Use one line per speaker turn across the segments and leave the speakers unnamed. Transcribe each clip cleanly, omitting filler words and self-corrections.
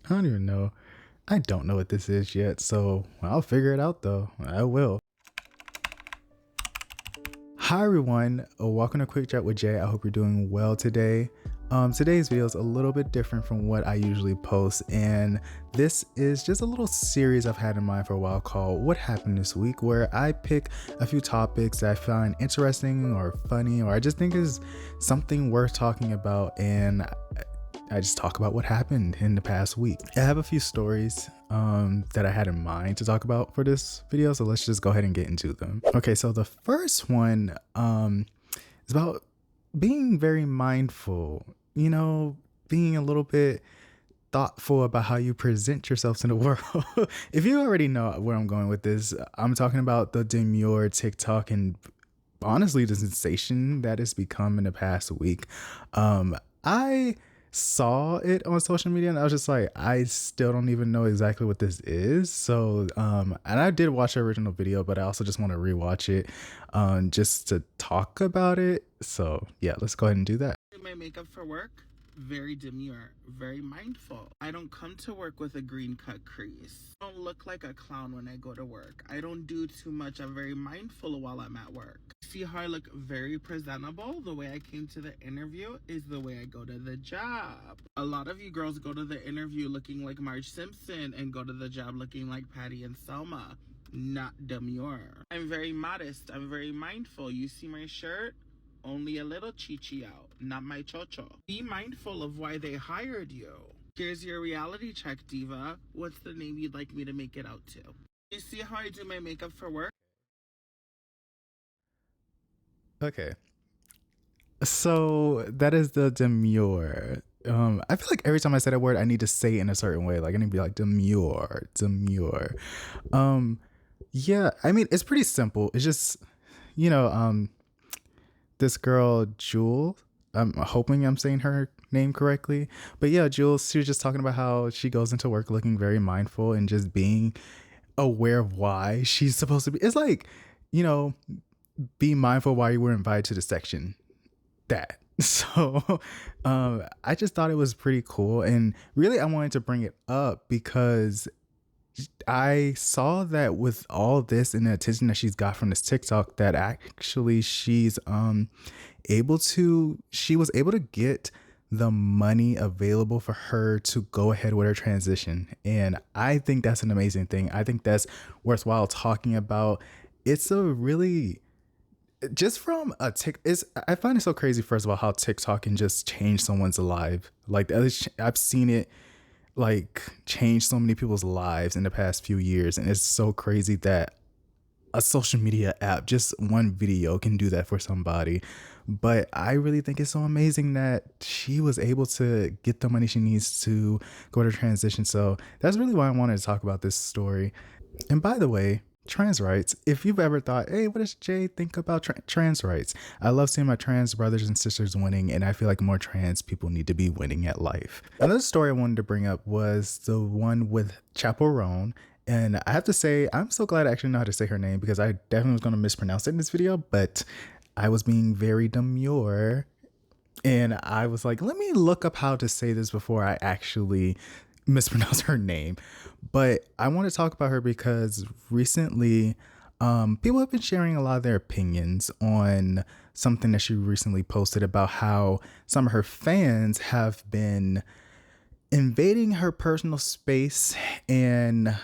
I don't even know. I don't know what this is yet, so I'll figure it out though. I will. Hi everyone, welcome to Quick Chat with Jay. I hope you're doing well today. Today's video is a little bit different from what I usually post, and this is just a little series I've had in mind for a while called What Happened This Week, where I pick a few topics that I find interesting or funny or I just think is something worth talking about, and I just talk about what happened in the past week. I have a few stories that I had in mind to talk about for this video, so let's just go ahead and get into them. Okay, so the first one is about being very mindful, being a little bit thoughtful about how you present yourself in the world. If you already know where I'm going with this, I'm talking about the Demure TikTok and honestly the sensation that it's become in the past week. I saw it on social media and I was just like, I still don't even know exactly what this is. So and I did watch the original video, but I also just want to rewatch it just to talk about it. So yeah, let's go ahead and do that.
My makeup for work, very demure, very mindful. I don't come to work with a green cut crease. I don't look like a clown when I go to work. I don't do too much. I'm very mindful while I'm at work. See how I look very presentable? The way I came to the interview is the way I go to the job. A lot of you girls go to the interview looking like Marge Simpson and go to the job looking like Patty and Selma. Not demure. I'm very modest. I'm very mindful. You see my shirt? Only a little chichi out, not my chocho. Be mindful of why they hired you. Here's your reality check, diva. What's the name you'd like me to make it out to? You see how I do my makeup for work?
Okay. So that is the demure. I feel like every time I say that word, I need to say it in a certain way. Like I need to be like demure, demure. Yeah, I mean it's pretty simple. It's just, you know, this girl Jewel. I'm hoping I'm saying her name correctly, but yeah, Jules. She was just talking about how she goes into work looking very mindful and just being aware of why she's supposed to be. It's like, you know, be mindful why you were invited to the section. That. So I just thought it was pretty cool, and really I wanted to bring it up because I saw that with all this and the attention that she's got from this TikTok, that actually she was able to get the money available for her to go ahead with her transition. And I think that's an amazing thing. I think that's worthwhile talking about. It's a really just from a tick is I find it so crazy, first of all, how TikTok can just change someone's life. Like I've seen it like change so many people's lives in the past few years, and it's so crazy that a social media app, just one video, can do that for somebody. But I really think it's so amazing that she was able to get the money she needs to go to transition. So that's really why I wanted to talk about this story. And by the way, trans rights. If you've ever thought, hey, what does Jay think about trans rights? I love seeing my trans brothers and sisters winning, and I feel like more trans people need to be winning at life. Another story I wanted to bring up was the one with Chappell Roan. And I have to say, I'm so glad I actually know how to say her name, because I definitely was going to mispronounce it in this video, but I was being very demure. And I was like, let me look up how to say this before I actually mispronounce her name. But I want to talk about her because recently people have been sharing a lot of their opinions on something that she recently posted about how some of her fans have been invading her personal space and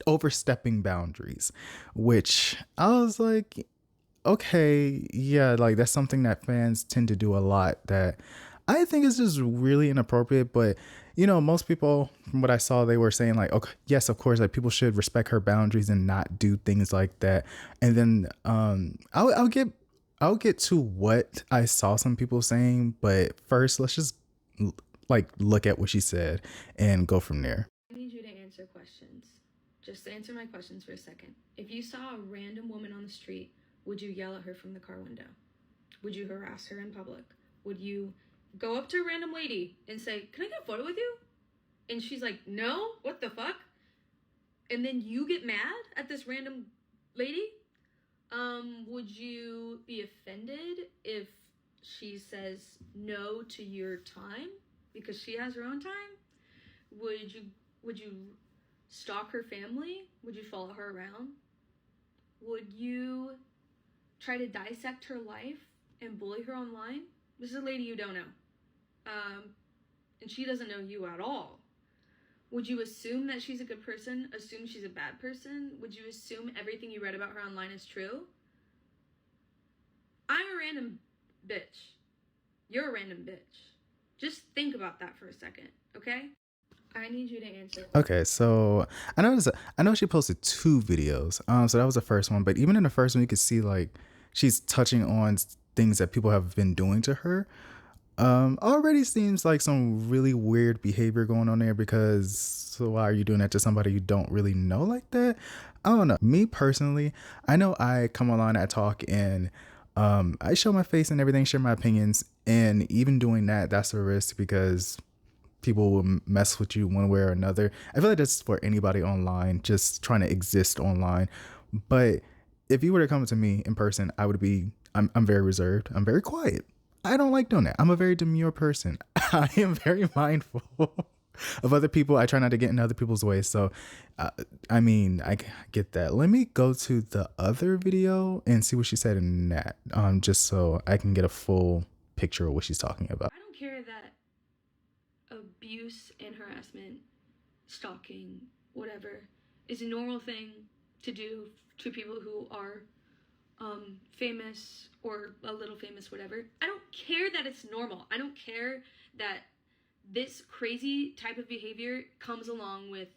overstepping boundaries, which I was like, okay, yeah, like that's something that fans tend to do a lot that I think is just really inappropriate. But most people, from what I saw, they were saying like, okay, yes, of course, like people should respect her boundaries and not do things like that. And then I'll get to what I saw some people saying, but first let's just like look at what she said and go from there.
I need you to answer questions. Just answer my questions for a second. If you saw a random woman on the street, would you yell at her from the car window? Would you harass her in public? Would you go up to a random lady and say, "Can I get a photo with you?" And she's like, "No, what the fuck?" And then you get mad at this random lady? Would you be offended if she says no to your time because she has her own time? Would you stalk her family? Would you follow her around? Would you try to dissect her life and bully her online? This is a lady you don't know. And she doesn't know you at all. Would you assume that she's a good person? Assume she's a bad person? Would you assume everything you read about her online is true? I'm a random bitch. You're a random bitch. Just think about that for a second, okay? I need you to answer.
Okay, so I know she posted 2 videos. So that was the first one, but even in the first one, you could see like she's touching on things that people have been doing to her. Already seems like some really weird behavior going on there, because so why are you doing that to somebody you don't really know like that? I don't know. Me personally, I know I come online, I talk, and I show my face and everything, share my opinions, and even doing that, that's a risk because people will mess with you one way or another. I feel like that's for anybody online, just trying to exist online. But if you were to come to me in person, I'm very reserved. I'm very quiet. I don't like doing that. I'm a very demure person. I am very mindful of other people. I try not to get in other people's way. So, I get that. Let me go to the other video and see what she said in that, just so I can get a full picture of what she's talking about.
I don't care that abuse and harassment, stalking, whatever, is a normal thing to do to people who are famous or a little famous, whatever. I don't care that it's normal. I don't care that this crazy type of behavior comes along with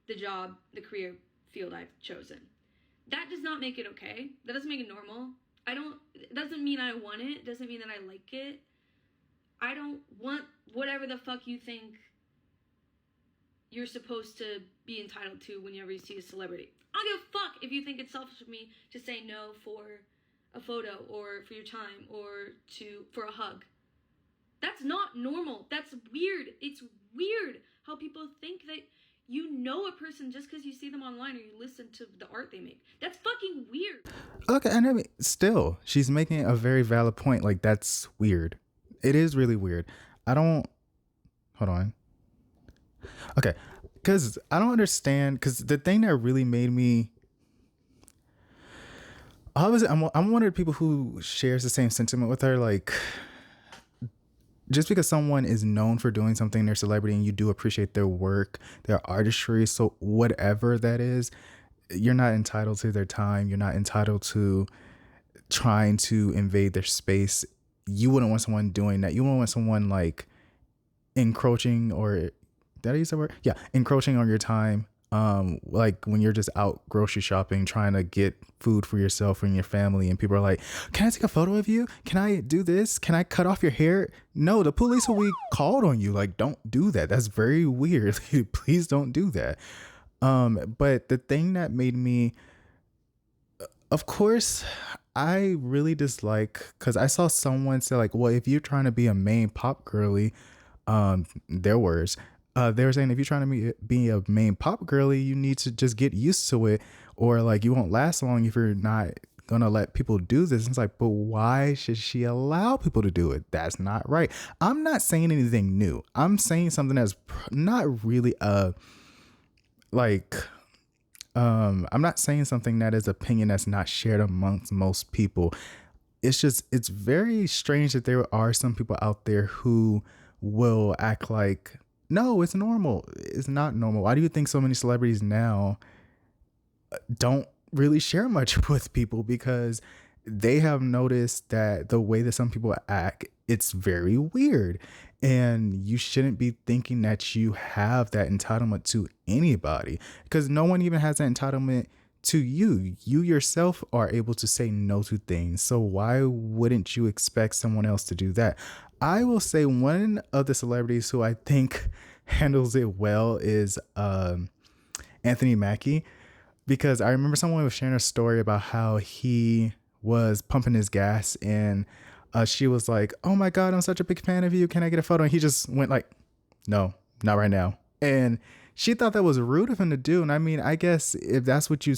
the job, the career field I've chosen. That does not make it okay. That doesn't make it normal. It doesn't mean I want it. It doesn't mean that I like it. I don't want whatever the fuck you think you're supposed to be entitled to whenever you see a celebrity. I don't give a fuck if you think it's selfish of me to say no for a photo or for your time or for a hug. That's not normal. That's weird. It's weird how people think that you know a person just because you see them online or you listen to the art they make. That's fucking weird.
Okay, and I mean, still, she's making a very valid point. Like, that's weird. It is really weird. Hold on. Okay, because I don't understand, because the thing that really made me, I'm one of the people who shares the same sentiment with her. Like, just because someone is known for doing something, they're celebrity, and you do appreciate their work, their artistry, so whatever that is, you're not entitled to their time. You're not entitled to trying to invade their space. You wouldn't want someone doing that. You wouldn't want someone like encroaching, or did I use that word? Yeah, encroaching on your time. Like when you're just out grocery shopping, trying to get food for yourself and your family, and people are like, "Can I take a photo of you? Can I do this? Can I cut off your hair?" No, the police will be called on you. Like, don't do that. That's very weird. Please don't do that. But the thing that made me, of course, I really dislike, because I saw someone say like, well, if you're trying to be a main pop girly, their words, they were saying if you're trying to be a main pop girly, you need to just get used to it, or like you won't last long if you're not gonna let people do this. And it's like, but why should she allow people to do it? That's not right. I'm not saying anything new. I'm saying something that's not really I'm not saying something that is opinion that's not shared amongst most people. It's very strange that there are some people out there who will act like, no, it's normal. It's not normal. Why do you think so many celebrities now don't really share much with people? Because they have noticed that the way that some people act, it's very weird. And you shouldn't be thinking that you have that entitlement to anybody, because no one even has that entitlement to you. You yourself are able to say no to things. So why wouldn't you expect someone else to do that? I will say one of the celebrities who I think handles it well is Anthony Mackie, because I remember someone was sharing a story about how he was pumping his gas, and she was like, "Oh my God, I'm such a big fan of you. Can I get a photo?" And he just went like, "No, not right now." And she thought that was rude of him to do. And I mean, I guess if that's what you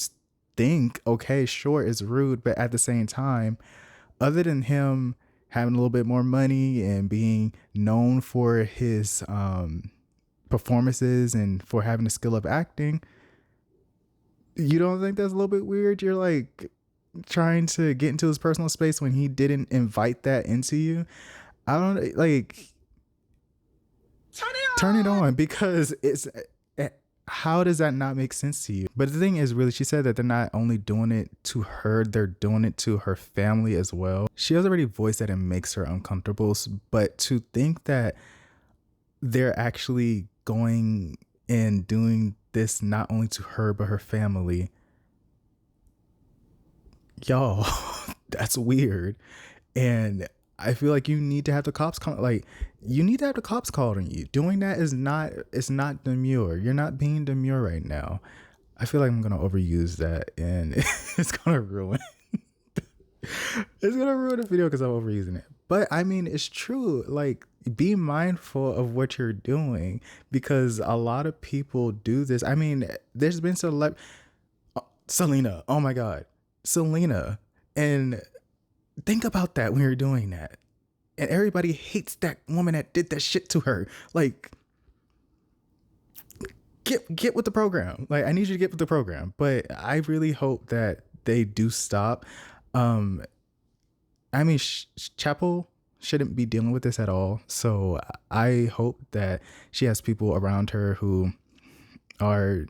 think, okay, sure, it's rude. But at the same time, other than him having a little bit more money and being known for his performances and for having the skill of acting. You don't think that's a little bit weird? You're like trying to get into his personal space when he didn't invite that into you. I don't like turn it on because it's how does that not make sense to you? But the thing is, really, she said that they're not only doing it to her, they're doing it to her family as well. She has already voiced that it makes her uncomfortable, but to think that they're actually going and doing this not only to her but her family, y'all, that's weird. And I feel like you need to have the cops call. Like, you need to have the cops called on you. Doing that is not. It's not demure. You're not being demure right now. I feel like I'm gonna overuse that, and it's gonna ruin. It's gonna ruin the video because I'm overusing it. But I mean, it's true. Like, be mindful of what you're doing because a lot of people do this. I mean, there's been Selena. Oh my God, Selena, and think about that when you're doing that. And everybody hates that woman that did that shit to her. Like, get with the program. Like, I need you to get with the program. But I really hope that they do stop. I mean, Chappell shouldn't be dealing with this at all. So I hope that she has people around her who are,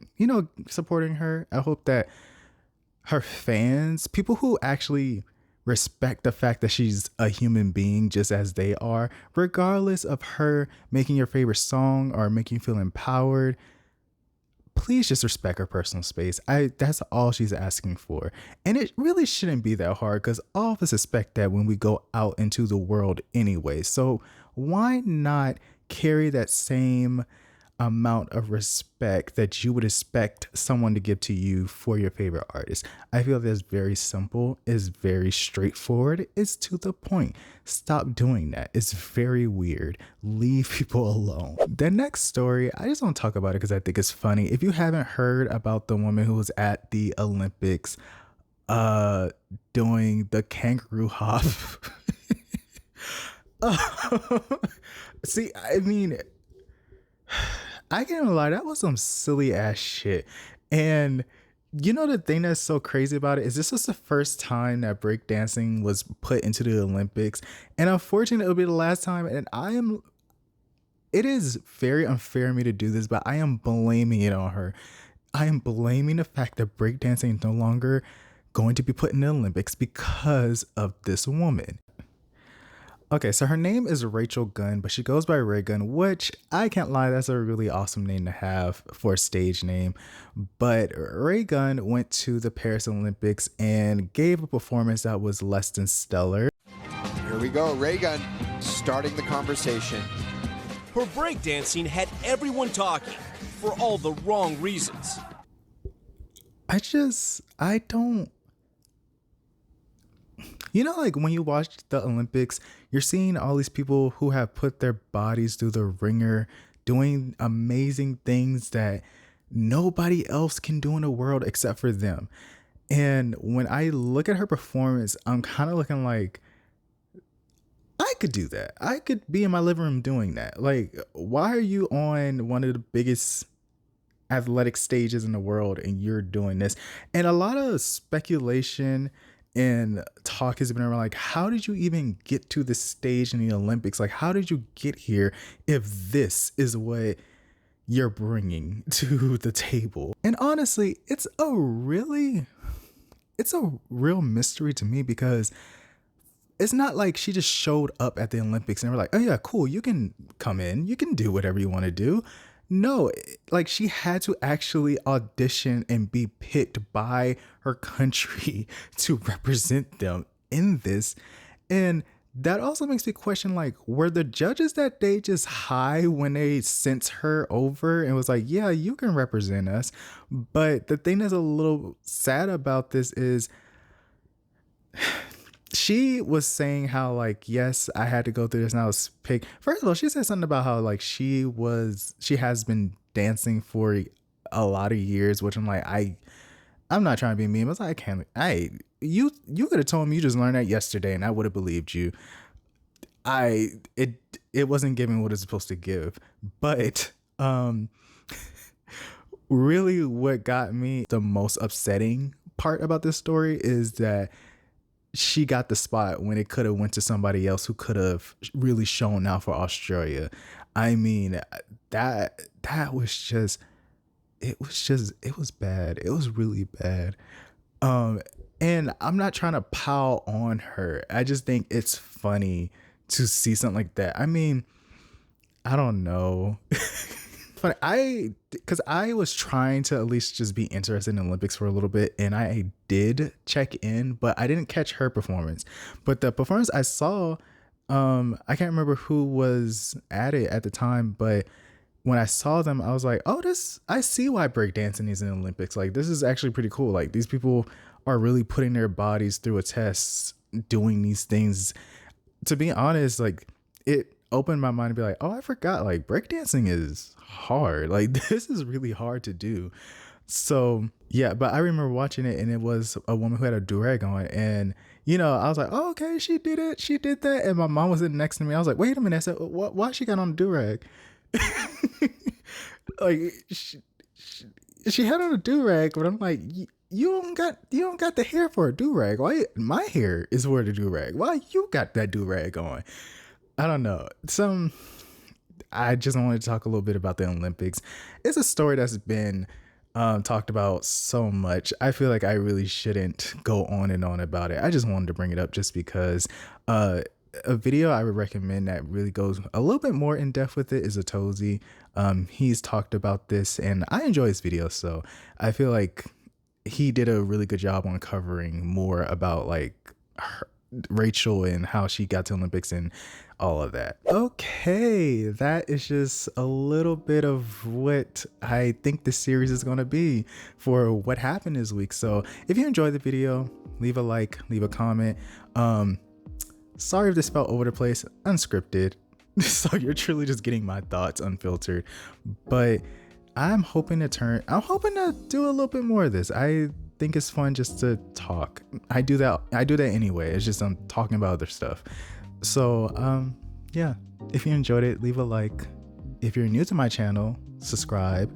supporting her. I hope that her fans, people who actually respect the fact that she's a human being just as they are, regardless of her making your favorite song or making you feel empowered, please just respect her personal space. That's all she's asking for. And it really shouldn't be that hard because all of us expect that when we go out into the world anyway. So why not carry that same amount of respect that you would expect someone to give to you for your favorite artist? I feel that's very simple, it's very straightforward, it's to the point. Stop doing that. It's very weird. Leave people alone. The next story, I just want to talk about it because I think it's funny. If you haven't heard about the woman who was at the Olympics doing the kangaroo hop. See, I mean, I can't lie, that was some silly ass shit. And the thing that's so crazy about it is this was the first time that breakdancing was put into the Olympics. And unfortunately, it'll be the last time. And it is very unfair of me to do this, but I am blaming it on her. I am blaming the fact that breakdancing is no longer going to be put in the Olympics because of this woman. Okay, so her name is Rachel Gunn, but she goes by Raygun, which I can't lie, that's a really awesome name to have for a stage name. But Raygun went to the Paris Olympics and gave a performance that was less than stellar.
Here we go, Raygun starting the conversation.
Her breakdancing had everyone talking for all the wrong reasons.
I don't. Like when you watch the Olympics, you're seeing all these people who have put their bodies through the ringer, doing amazing things that nobody else can do in the world except for them. And when I look at her performance, I'm kind of looking like, I could do that. I could be in my living room doing that. Like, why are you on one of the biggest athletic stages in the world and you're doing this? And a lot of speculation and talk has been around, like, how did you even get to this stage in the Olympics? Like, how did you get here if this is what you're bringing to the table? And honestly, it's a real mystery to me because it's not like she just showed up at the Olympics and we're like, oh yeah, cool, you can come in, you can do whatever you want to do. No, like she had to actually audition and be picked by her country to represent them in this. And that also makes me question, like, were the judges that day just high when they sent her over and was like, yeah, you can represent us? But the thing that's a little sad about this is she was saying how, like, yes, I had to go through this and I was picked. First of all, she said something about how, like, she has been dancing for a lot of years, which I'm like, I'm not trying to be mean. I was like, you could have told me you just learned that yesterday and I would have believed you. It wasn't giving what it's supposed to give. But Um, really what got me the most upsetting part about this story is that she got the spot when it could have went to somebody else who could have really shown out for Australia. I mean, that was just it was bad. It was really bad. Um and I'm not trying to pile on her. I just think it's funny to see something like that. I mean, I don't know. But because I was trying to at least just be interested in the Olympics for a little bit, and I did check in, but I didn't catch her performance. But the performance I saw, I can't remember who was at it at the time, but when I saw them, I was like, oh, I see why breakdancing is in the Olympics. Like, this is actually pretty cool. Like, these people are really putting their bodies through a test, doing these things. To be honest, like, it opened my mind to be like, oh, I forgot, like, breakdancing is hard. Like, this is really hard to do. So yeah, but I remember watching it, and it was a woman who had a do-rag on, and I was like, oh, okay, she did it, she did that. And my mom was sitting next to me. I was like, wait a minute, I said, why she got on a do-rag? Like, she had on a do-rag, but I'm like, you don't got the hair for a do-rag. Why my hair is for the do-rag? Why you got that do-rag on? I don't know. I just wanted to talk a little bit about the Olympics. It's a story that's been talked about so much. I feel like I really shouldn't go on and on about it. I just wanted to bring it up just because a video I would recommend that really goes a little bit more in depth with it is Atozy. He's talked about this, and I enjoy his videos, so I feel like he did a really good job on covering more about like Rachel and how she got to Olympics and all of that. Okay, that is just a little bit of what I think this series is going to be for what happened this week. So if you enjoyed the video, leave a like, leave a comment. Sorry if this felt over the place, unscripted. So you're truly just getting my thoughts unfiltered, but I'm hoping to do a little bit more of this. I think it's fun just to talk. I do that anyway. It's just I'm talking about other stuff. So yeah, if you enjoyed it, leave a like. If you're new to my channel, subscribe,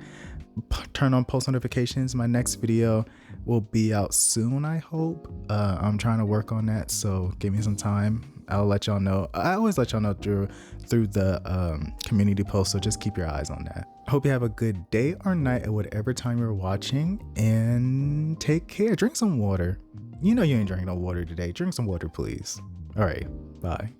turn on post notifications. My next video will be out soon, I hope. I'm trying to work on that, so give me some time. I'll let y'all know. I always let y'all know through the community post, so just keep your eyes on that. Hope you have a good day or night at whatever time you're watching, and take care. Drink some water. You ain't drinking no water today. Drink some water, please. All right, bye.